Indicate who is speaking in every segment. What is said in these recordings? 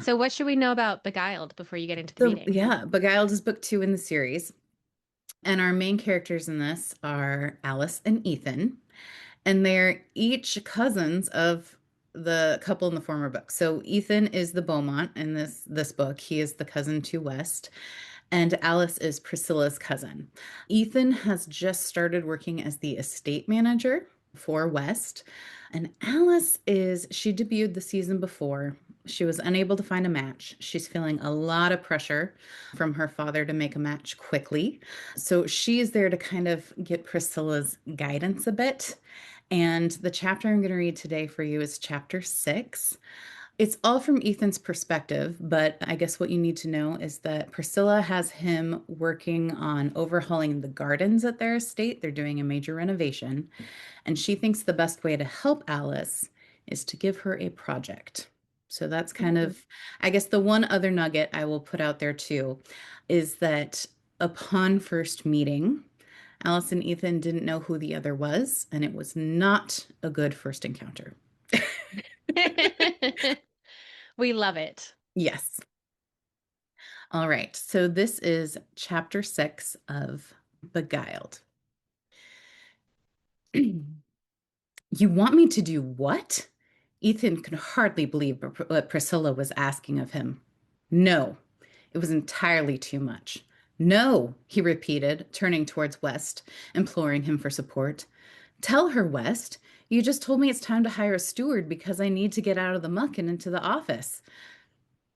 Speaker 1: So what should we know about Beguiled before you get into the
Speaker 2: So,
Speaker 1: reading?
Speaker 2: yeah, Beguiled is book 2 in the series. And our main characters in this are Alice and Ethan. And they're each cousins of the couple in the former book. So Ethan is the Beaumont in this book. He is the cousin to West, and Alice is Priscilla's cousin. Ethan has just started working as the estate manager for West, and she debuted the season before. She was unable to find a match. She's feeling a lot of pressure from her father to make a match quickly. So she is there to kind of get Priscilla's guidance a bit. And the chapter I'm going to read today for you is chapter 6. It's all from Ethan's perspective, but I guess what you need to know is that Priscilla has him working on overhauling the gardens at their estate. They're doing a major renovation, and she thinks the best way to help Alice is to give her a project. So that's kind
Speaker 1: Ooh.
Speaker 2: of, I guess, the one other nugget I will put out there too is that upon first meeting, Alice and Ethan didn't know who the other was, and it was not a good first encounter.
Speaker 1: We love it.
Speaker 2: Yes. All right. So this is chapter 6 of Beguiled. You want me to do what? Ethan could hardly believe what Priscilla was asking of him. No, it was entirely too much. No, he repeated, turning towards West, imploring him for support. Tell her, West. You just told me it's time to hire a steward because I need to get out of the muck and into the office.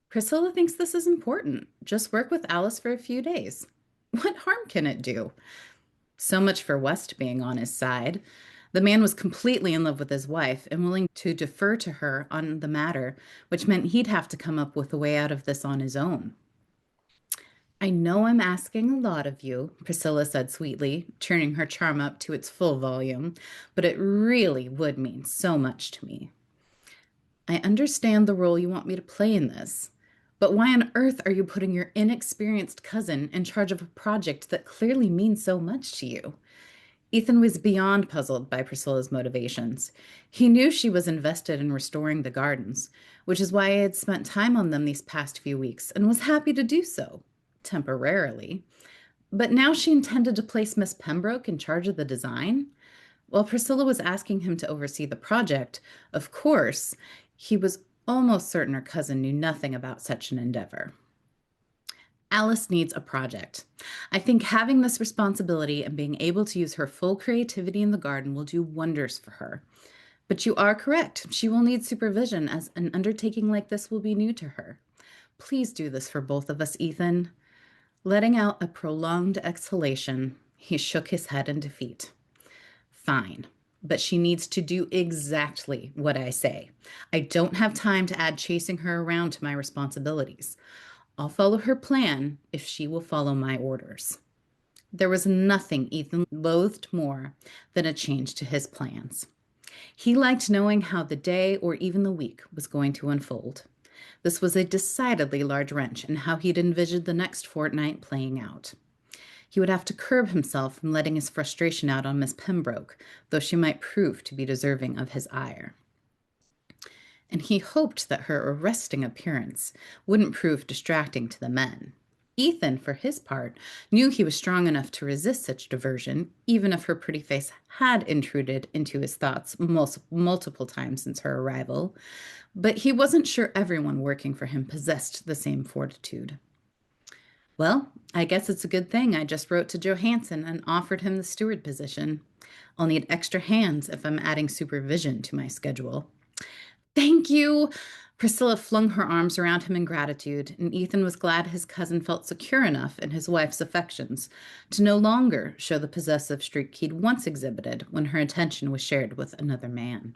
Speaker 2: Priscilla thinks this is important. Just work with Alice for a few days. What harm can it do? So much for West being on his side. The man was completely in love with his wife and willing to defer to her on the matter, which meant he'd have to come up with a way out of this on his own. I know I'm asking a lot of you, Priscilla said sweetly, turning her charm up to its full volume, but it really would mean so much to me. I understand the role you want me to play in this, but why on earth are you putting your inexperienced cousin in charge of a project that clearly means so much to you? Ethan was beyond puzzled by Priscilla's motivations. He knew she was invested in restoring the gardens, which is why he had spent time on them these past few weeks and was happy to do so, temporarily. But now she intended to place Miss Pembroke in charge of the design? While Priscilla was asking him to oversee the project, of course, he was almost certain her cousin knew nothing about such an endeavor. Alice needs a project. I think having this responsibility and being able to use her full creativity in the garden will do wonders for her. But you are correct. She will need supervision as an undertaking like this will be new to her. Please do this for both of us, Ethan. Letting out a prolonged exhalation, he shook his head in defeat. Fine, but she needs to do exactly what I say. I don't have time to add chasing her around to my responsibilities. I'll follow her plan if she will follow my orders. There was nothing Ethan loathed more than a change to his plans. He liked knowing how the day or even the week was going to unfold. This was a decidedly large wrench in how he'd envisioned the next fortnight playing out. He would have to curb himself from letting his frustration out on Miss Pembroke, though she might prove to be deserving of his ire. And he hoped that her arresting appearance wouldn't prove distracting to the men. Ethan, for his part, knew he was strong enough to resist such diversion, even if her pretty face had intruded into his thoughts multiple times since her arrival. But he wasn't sure everyone working for him possessed the same fortitude. Well, I guess it's a good thing I just wrote to Johansson and offered him the steward position. I'll need extra hands if I'm adding supervision to my schedule. Thank you. Priscilla flung her arms around him in gratitude, and Ethan was glad his cousin felt secure enough in his wife's affections to no longer show the possessive streak he'd once exhibited when her attention was shared with another man.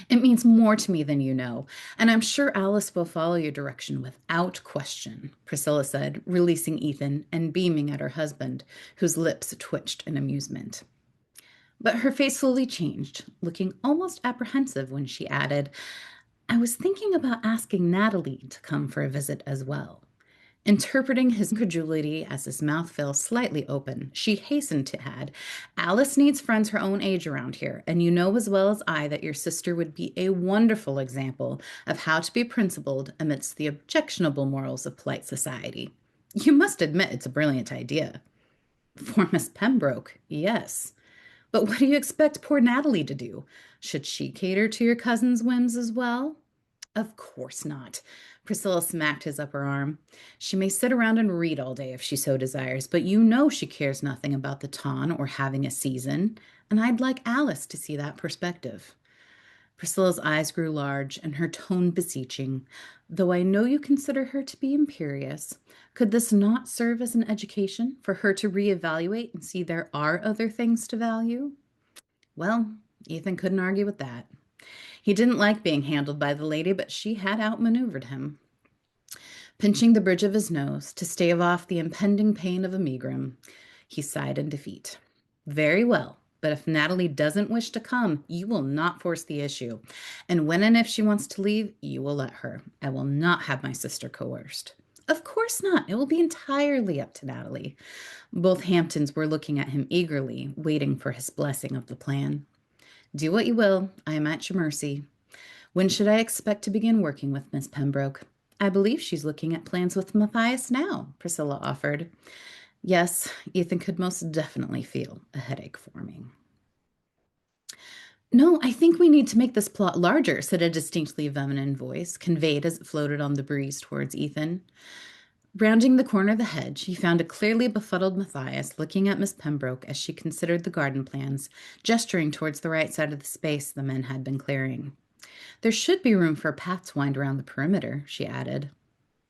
Speaker 2: It means more to me than you know, and I'm sure Alice will follow your direction without question, Priscilla said, releasing Ethan and beaming at her husband, whose lips twitched in amusement. But her face slowly changed, looking almost apprehensive when she added, I was thinking about asking Natalie to come for a visit as well. Interpreting his incredulity as his mouth fell slightly open, she hastened to add, Alice needs friends her own age around here, and you know as well as I that your sister would be a wonderful example of how to be principled amidst the objectionable morals of polite society. You must admit it's a brilliant idea. For Miss Pembroke, yes. But what do you expect poor Natalie to do? Should she cater to your cousin's whims as well? Of course not. Priscilla smacked his upper arm. She may sit around and read all day if she so desires, but you know she cares nothing about the ton or having a season, and I'd like Alice to see that perspective. Priscilla's eyes grew large and her tone beseeching. Though I know you consider her to be imperious, could this not serve as an education for her to reevaluate and see there are other things to value? Well, Ethan couldn't argue with that. He didn't like being handled by the lady, but she had outmaneuvered him. Pinching the bridge of his nose to stave off the impending pain of a megrim, he sighed in defeat. Very well, but if Natalie doesn't wish to come, you will not force the issue. And when and if she wants to leave, you will let her. I will not have my sister coerced. Of course not. It will be entirely up to Natalie. Both Hamptons were looking at him eagerly, waiting for his blessing of the plan. Do what you will. I am at your mercy. When should I expect to begin working with Miss Pembroke? I believe she's looking at plans with Matthias now, Priscilla offered. Yes, Ethan could most definitely feel a headache forming. No, I think we need to make this plot larger, said a distinctly feminine voice, conveyed as it floated on the breeze towards Ethan. Rounding the corner of the hedge, he found a clearly befuddled Matthias looking at Miss Pembroke as she considered the garden plans, gesturing towards the right side of the space the men had been clearing. There should be room for a path to wind around the perimeter, she added.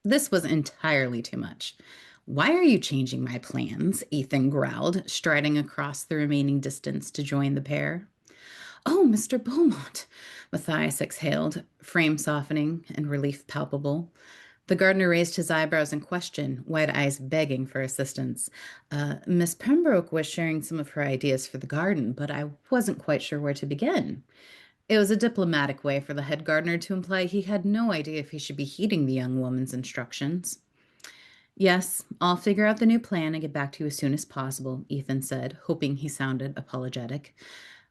Speaker 2: This was entirely too much. Why are you changing my plans? Ethan growled, striding across the remaining distance to join the pair. Oh, Mr. Beaumont, Matthias exhaled, frame softening and relief palpable. The gardener raised his eyebrows in question, wide eyes begging for assistance. Miss Pembroke was sharing some of her ideas for the garden, but I wasn't quite sure where to begin. It was a diplomatic way for the head gardener to imply he had no idea if he should be heeding the young woman's instructions. Yes, I'll figure out the new plan and get back to you as soon as possible, Ethan said, hoping he sounded apologetic.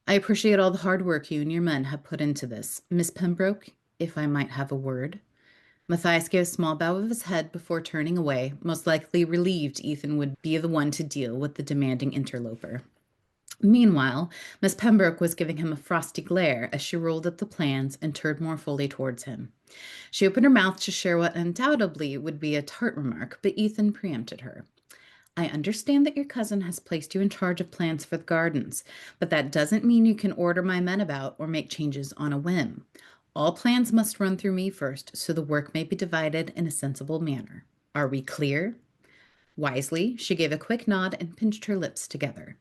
Speaker 2: I appreciate all the hard work you and your men have put into this. Miss Pembroke, if I might have a word. Matthias gave a small bow of his head before turning away, most likely relieved Ethan would be the one to deal with the demanding interloper. Meanwhile, Miss Pembroke was giving him a frosty glare as she rolled up the plans and turned more fully towards him. She opened her mouth to share what undoubtedly would be a tart remark, but Ethan preempted her. I understand that your cousin has placed you in charge of plans for the gardens, but that doesn't mean you can order my men about or make changes on a whim. All plans must run through me first, so the work may be divided in a sensible manner. Are we clear? Wisely, she gave a quick nod and pinched her lips together.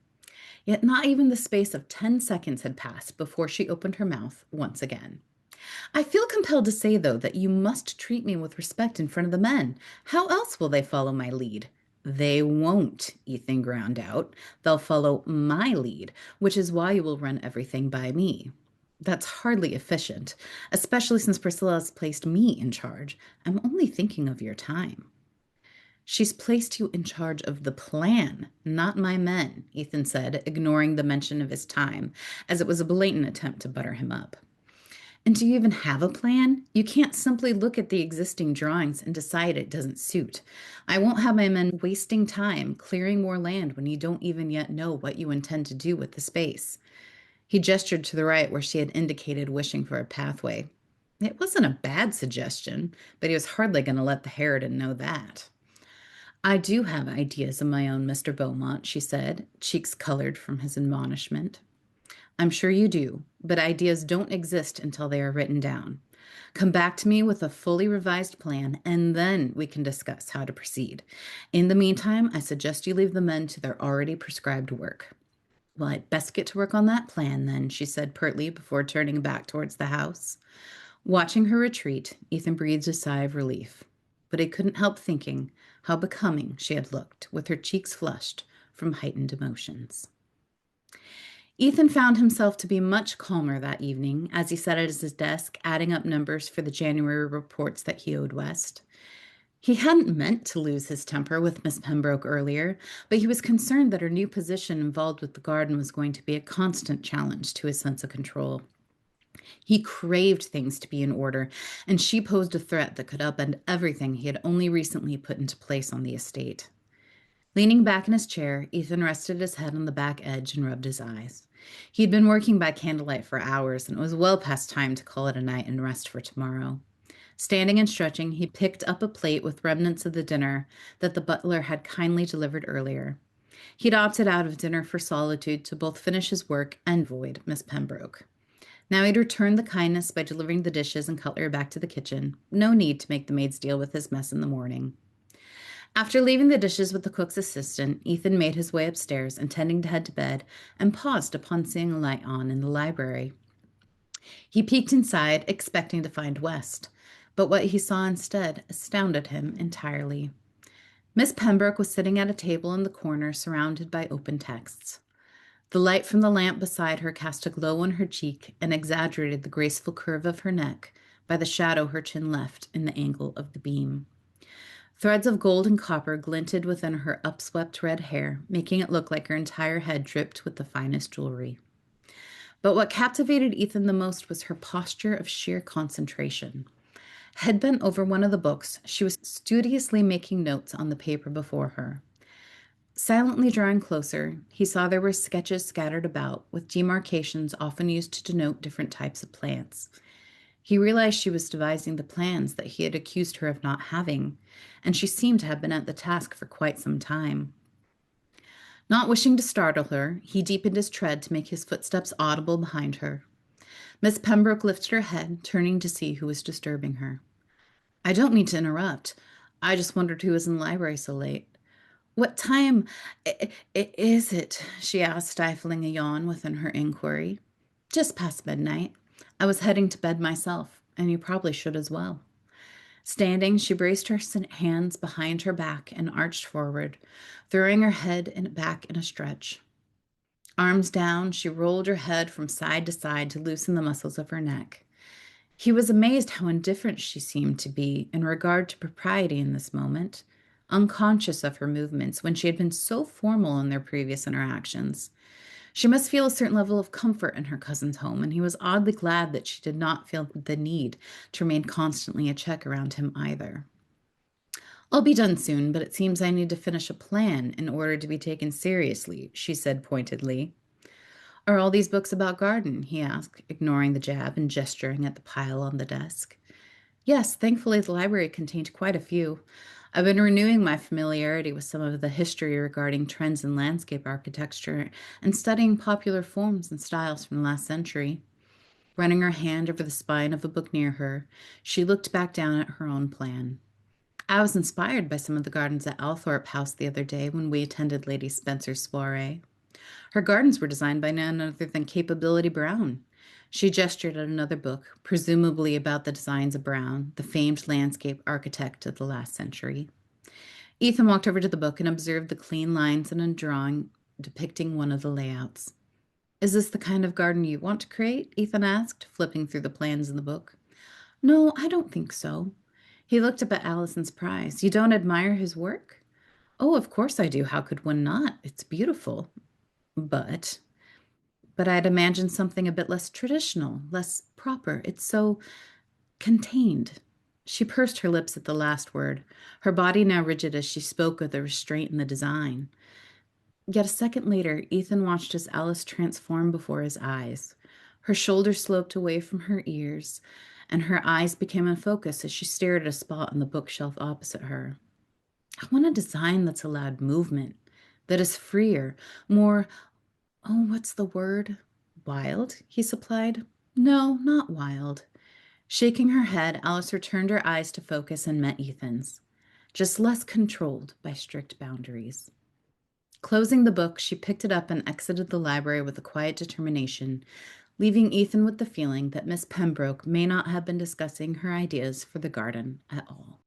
Speaker 2: Yet not even the space of 10 seconds had passed before she opened her mouth once again. I feel compelled to say, though, that you must treat me with respect in front of the men. How else will they follow my lead? They won't, Ethan ground out. They'll follow my lead, which is why you will run everything by me. That's hardly efficient, especially since Priscilla has placed me in charge. I'm only thinking of your time. She's placed you in charge of the plan, not my men, Ethan said, ignoring the mention of his time, as it was a blatant attempt to butter him up. And do you even have a plan? You can't simply look at the existing drawings and decide it doesn't suit. I won't have my men wasting time clearing more land when you don't even yet know what you intend to do with the space. He gestured to the right where she had indicated wishing for a pathway. It wasn't a bad suggestion, but he was hardly going to let the Harridan know that. I do have ideas of my own, Mr. Beaumont, she said, cheeks colored from his admonishment. I'm sure you do, but ideas don't exist until they are written down. Come back to me with a fully revised plan, and then we can discuss how to proceed. In the meantime, I suggest you leave the men to their already prescribed work. Well, I'd best get to work on that plan, then, she said pertly before turning back towards the house. Watching her retreat, Ethan breathed a sigh of relief, but he couldn't help thinking how becoming she had looked, with her cheeks flushed from heightened emotions. Ethan found himself to be much calmer that evening as he sat at his desk, adding up numbers for the January reports that he owed West. He hadn't meant to lose his temper with Miss Pembroke earlier, but he was concerned that her new position involved with the garden was going to be a constant challenge to his sense of control. He craved things to be in order, and she posed a threat that could upend everything he had only recently put into place on the estate. Leaning back in his chair, Ethan rested his head on the back edge and rubbed his eyes. He'd been working by candlelight for hours, and it was well past time to call it a night and rest for tomorrow. Standing and stretching, he picked up a plate with remnants of the dinner that the butler had kindly delivered earlier. He'd opted out of dinner for solitude to both finish his work and avoid Miss Pembroke. Now he'd returned the kindness by delivering the dishes and cutlery back to the kitchen. No need to make the maids deal with his mess in the morning. After leaving the dishes with the cook's assistant, Ethan made his way upstairs, intending to head to bed, and paused upon seeing a light on in the library. He peeked inside, expecting to find West, but what he saw instead astounded him entirely. Miss Pembroke was sitting at a table in the corner, surrounded by open texts. The light from the lamp beside her cast a glow on her cheek and exaggerated the graceful curve of her neck by the shadow her chin left in the angle of the beam. Threads of gold and copper glinted within her upswept red hair, making it look like her entire head dripped with the finest jewelry. But what captivated Ethan the most was her posture of sheer concentration. Head bent over one of the books, she was studiously making notes on the paper before her. Silently drawing closer, he saw there were sketches scattered about, with demarcations often used to denote different types of plants. He realized she was devising the plans that he had accused her of not having, and she seemed to have been at the task for quite some time. Not wishing to startle her, he deepened his tread to make his footsteps audible behind her. Miss Pembroke lifted her head, turning to see who was disturbing her. "I don't mean to interrupt. I just wondered who was in the library so late." "What time is it?" she asked, stifling a yawn within her inquiry. "Just past midnight. I was heading to bed myself, and you probably should as well." Standing, she braced her hands behind her back and arched forward, throwing her head back in a stretch. Arms down, she rolled her head from side to side to loosen the muscles of her neck. He was amazed how indifferent she seemed to be in regard to propriety in this moment, unconscious of her movements when she had been so formal in their previous interactions. She must feel a certain level of comfort in her cousin's home, and he was oddly glad that she did not feel the need to remain constantly a check around him either. "I'll be done soon, but it seems I need to finish a plan in order to be taken seriously," she said pointedly. "Are all these books about garden?" he asked, ignoring the jab and gesturing at the pile on the desk. "Yes, thankfully the library contained quite a few. I've been renewing my familiarity with some of the history regarding trends in landscape architecture and studying popular forms and styles from the last century." Running her hand over the spine of a book near her, she looked back down at her own plan. "I was inspired by some of the gardens at Althorpe House the other day when we attended Lady Spencer's soiree. Her gardens were designed by none other than Capability Brown." She gestured at another book, presumably about the designs of Brown, the famed landscape architect of the last century. Ethan walked over to the book and observed the clean lines in a drawing depicting one of the layouts. "Is this the kind of garden you want to create?" Ethan asked, flipping through the plans in the book. "No, I don't think so." He looked up at Allison's prize. "You don't admire his work?" "Oh, of course I do. How could one not? It's beautiful. But but I'd imagined something a bit less traditional, less proper. It's so contained." She pursed her lips at the last word, her body now rigid as she spoke of the restraint in the design. Yet a second later, Ethan watched as Alice transformed before his eyes. Her shoulders sloped away from her ears, and her eyes became in focus as she stared at a spot on the bookshelf opposite her. "I want a design that's allowed movement, that is freer, more, oh, what's the word? Wild," he supplied. "No, not wild." Shaking her head, Alice returned her eyes to focus and met Ethan's, just less controlled by strict boundaries. Closing the book, she picked it up and exited the library with a quiet determination, leaving Ethan with the feeling that Miss Pembroke may not have been discussing her ideas for the garden at all.